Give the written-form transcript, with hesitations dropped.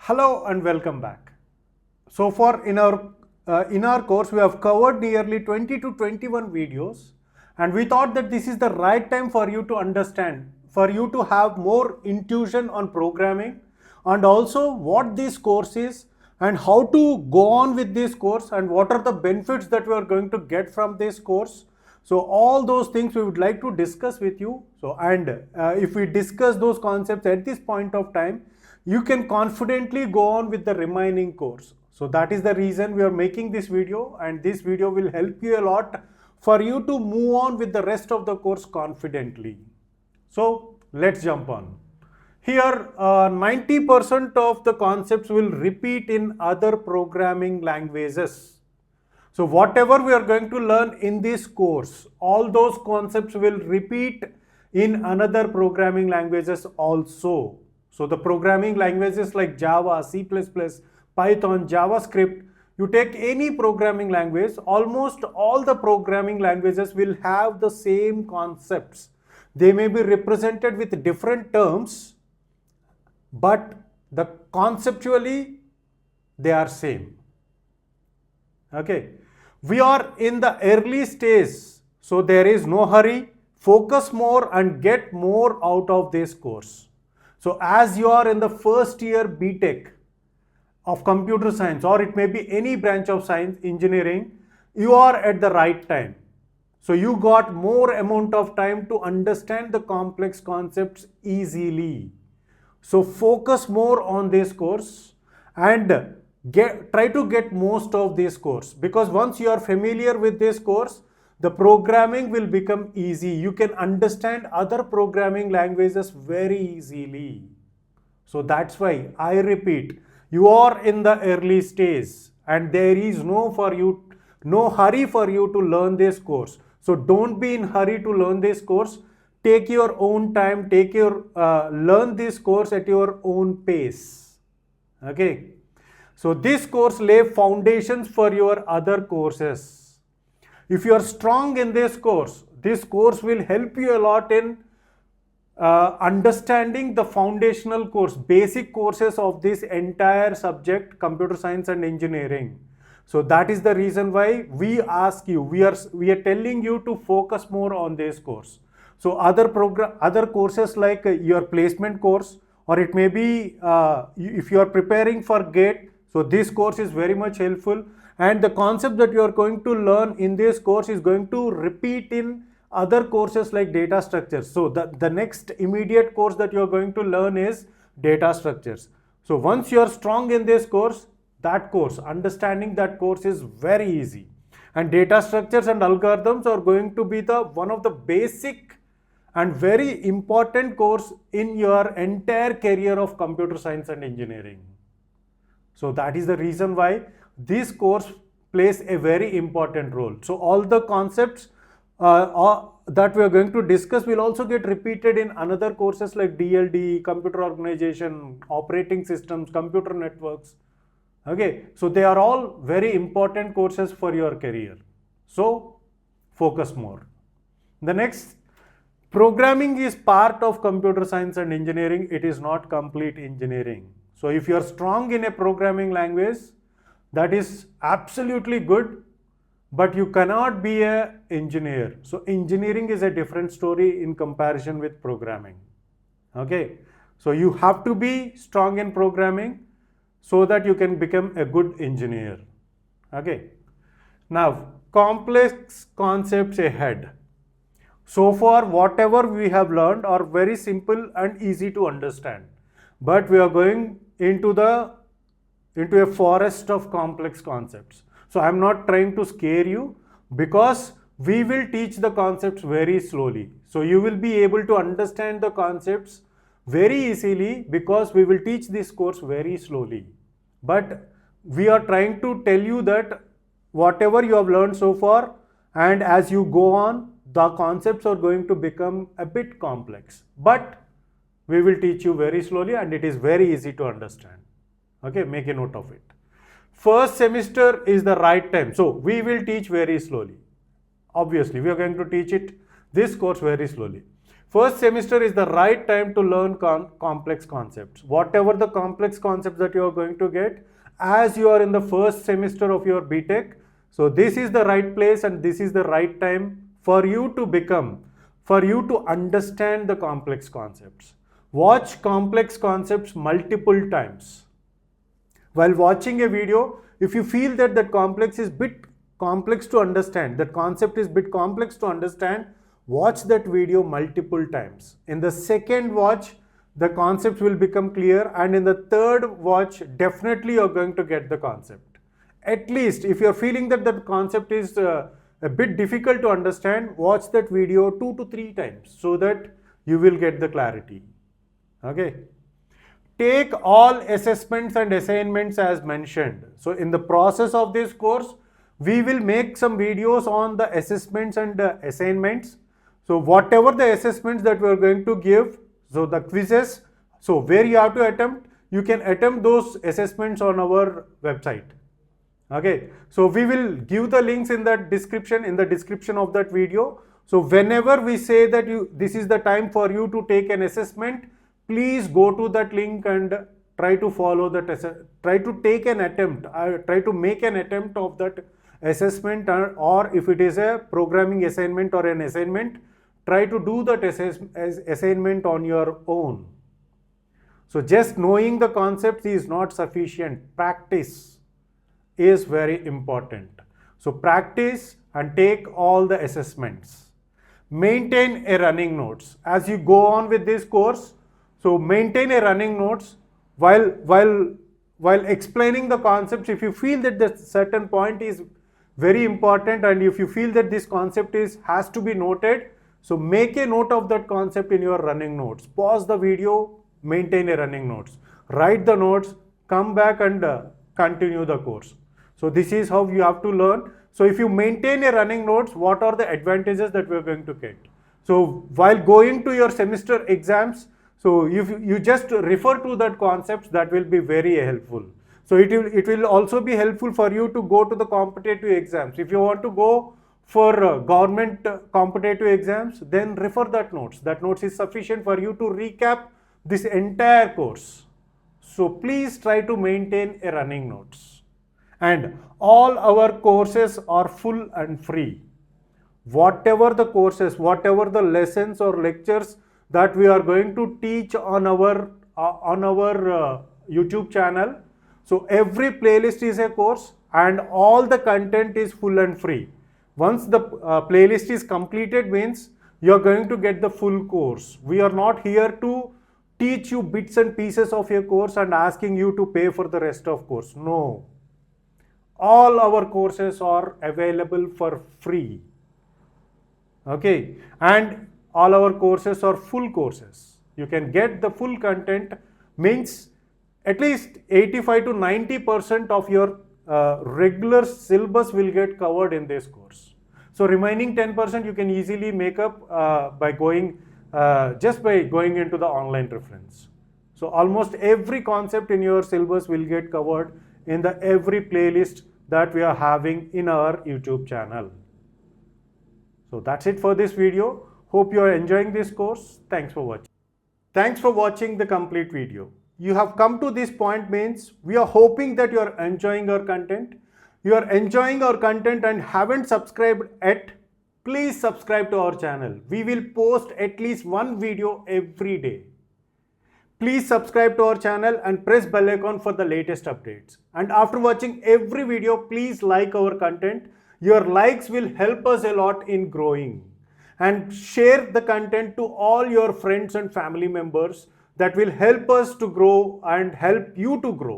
Hello and welcome back. So far in our course we have covered nearly 20 to 21 videos, and we thought that this is the right time for you to understand, for you to have more intuition on programming and also what this course is and how to go on with this course and what are the benefits that we are going to get from this course. So all those things we would like to discuss with you. If we discuss those concepts at this point of time, you can confidently go on with the remaining course. So that is the reason we are making this video, and this video will help you a lot for you to move on with the rest of the course confidently. So let's jump on. Here 90% of the concepts will repeat in other programming languages. So whatever we are going to learn in this course, all those concepts will repeat in another programming languages also. So the programming languages like Java, C++, Python, JavaScript, you take any programming language, almost all the programming languages will have the same concepts. They may be represented with different terms, but conceptually they are same. Okay. We are in the early stage, so there is no hurry. Focus more and get more out of this course. So as you are in the first year B.Tech of computer science, or it may be any branch of science, engineering, you are at the right time. So you got more amount of time to understand the complex concepts easily. So focus more on this course and try to get most of this course, because once you are familiar with this course, the programming will become easy. You can understand other programming languages very easily. So that's why I repeat, you are in the early stage and there is no hurry for you to learn this course. So don't be in hurry to learn this course. Take your own time, learn this course at your own pace. Okay. So this course lay foundations for your other courses. If you are strong in this course will help you a lot in understanding the foundational course, basic courses of this entire subject, computer science and engineering. So that is the reason why we ask you, we are telling you to focus more on this course. So other courses like your placement course, or it may be if you are preparing for GATE, so this course is very much helpful. And the concept that you are going to learn in this course is going to repeat in other courses like data structures. So the next immediate course that you are going to learn is data structures. So once you are strong in this course, understanding that course is very easy. And data structures and algorithms are going to be one of the basic and very important course in your entire career of computer science and engineering. So that is the reason why this course plays a very important role. So all the concepts that we are going to discuss will also get repeated in another courses like DLD, computer organization, operating systems, computer networks. Okay, so they are all very important courses for your career. So focus more. The next, programming is part of computer science and engineering. It is not complete engineering. So if you are strong in a programming language, that is absolutely good, but you cannot be an engineer. So engineering is a different story in comparison with programming. Okay, so you have to be strong in programming so that you can become a good engineer. Okay, now complex concepts ahead. So far whatever we have learned are very simple and easy to understand, but we are going into a forest of complex concepts. So I am not trying to scare you, because we will teach the concepts very slowly. So you will be able to understand the concepts very easily because we will teach this course very slowly. But we are trying to tell you that whatever you have learned so far, and as you go on, the concepts are going to become a bit complex. But we will teach you very slowly and it is very easy to understand. Okay, make a note of it. First semester is the right time. So we will teach very slowly. Obviously, we are going to teach this course very slowly. First semester is the right time to learn complex concepts. Whatever the complex concepts that you are going to get as you are in the first semester of your B.Tech, so this is the right place and this is the right time for you to understand the complex concepts. Watch complex concepts multiple times. While watching a video, if you feel that that complex is bit complex to understand, that concept is bit complex to understand, watch that video multiple times. In the second watch, the concept will become clear, and in the third watch, definitely you're going to get the concept. At least if you're feeling that the concept is a bit difficult to understand, watch that video 2 to 3 times so that you will get the clarity. Okay. Take all assessments and assignments as mentioned. So in the process of this course, we will make some videos on the assessments and assignments. So whatever the assessments that we are going to give, so the quizzes, so where you have to attempt, you can attempt those assessments on our website. Okay, so we will give the links in the description of that video. So whenever we say that this is the time for you to take an assessment, please go to that link and try to follow that, try to take an attempt, try to make an attempt of that assessment, or if it is a programming assignment or an assignment, try to do that assignment on your own. So just knowing the concepts is not sufficient. Practice is very important. So practice and take all the assessments. Maintain a running notes. As you go on with this course, so maintain a running notes while explaining the concepts. If you feel that the certain point is very important and if you feel that this concept has to be noted, so make a note of that concept in your running notes. Pause the video, maintain a running notes. Write the notes, come back and continue the course. So this is how you have to learn. So if you maintain a running notes, what are the advantages that we are going to get? So while going to your semester exams, so if you just refer to that concepts, that will be very helpful. So it will also be helpful for you to go to the competitive exams. If you want to go for government competitive exams, then refer that notes. That notes is sufficient for you to recap this entire course. So please try to maintain a running notes. And all our courses are full and free. Whatever the courses, whatever the lessons or lectures that we are going to teach on our YouTube channel, so every playlist is a course and all the content is full and free. Once the playlist is completed means you are going to get the full course. We are not here to teach you bits and pieces of your course and asking you to pay for the rest of course. No. All our courses are available for free. Okay. And all our courses are full courses. You can get the full content, means at least 85 to 90% of your regular syllabus will get covered in this course. So remaining 10% you can easily make up by going into the online reference. So almost every concept in your syllabus will get covered in the every playlist that we are having in our YouTube channel. So that's it for this video. Hope you are enjoying this course. Thanks for watching. Thanks for watching the complete video. You have come to this point means we are hoping that you are enjoying our content. You are enjoying our content and haven't subscribed yet, please subscribe to our channel. We will post at least one video every day. Please subscribe to our channel and press bell icon for the latest updates. And after watching every video, please like our content. Your likes will help us a lot in growing. And share the content to all your friends and family members. That will help us to grow and help you to grow.